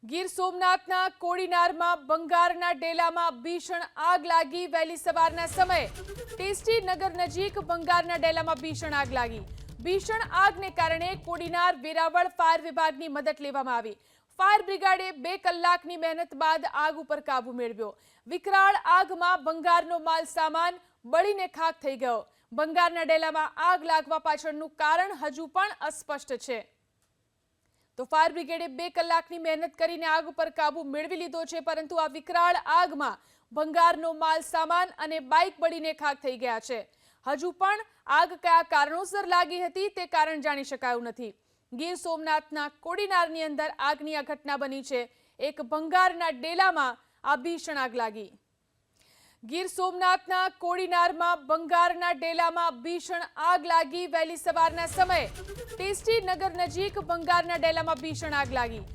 ગીર સોમનાથના કોડીનારમાં બંગારના ડેલામાં ભીષણ આગ લાગી। વહેલી સવારના સમયે ટેસ્ટી નગર નજીક બંગારના ડેલામાં ભીષણ આગ લાગી। ભીષણ આગને કારણે કોડીનાર વેરાવળ ફાયર વિભાગની મદદ લેવામાં આવી। ફાયર બ્રિગેડે 2 કલાકની મહેનત બાદ આગ ઉપર કાબુ મેળવ્યો। વિકરાળ આગમાં બંગારનો માલ સામાન બળીને ખાખ થઈ ગયો। બંગારના ડેલામાં આગ લાગવા પાછળનું કારણ હજુ પણ અસ્પષ્ટ છે। તો ફાયર બ્રિગેડે 2 કલાકની મહેનત કરીને આગ ઉપર કાબુ મેળવી લીધો છે, પરંતુ આ વિકરાળ આગમાં ભંગારનો માલ સામાન અને બાઇક બળીને ખાખ થઈ ગયા છે। હજુ પણ આગ કયા કારણોસર લાગી હતી તે કારણ જાણી શકાયું નથી। ગીર સોમનાથના કોડીનારની અંદર આગની આ ઘટના બની છે। એક ભંગારના ડેલામાં આ ભીષણ આગ લાગી। ગીર સોમનાથના કોડીનારમાં બંગારના ડેલામાં ભીષણ આગ લાગી। વહેલી સવારના સમયે ટેસ્ટી નગર નજીક બંગારના ડેલામાં ભીષણ આગ લાગી।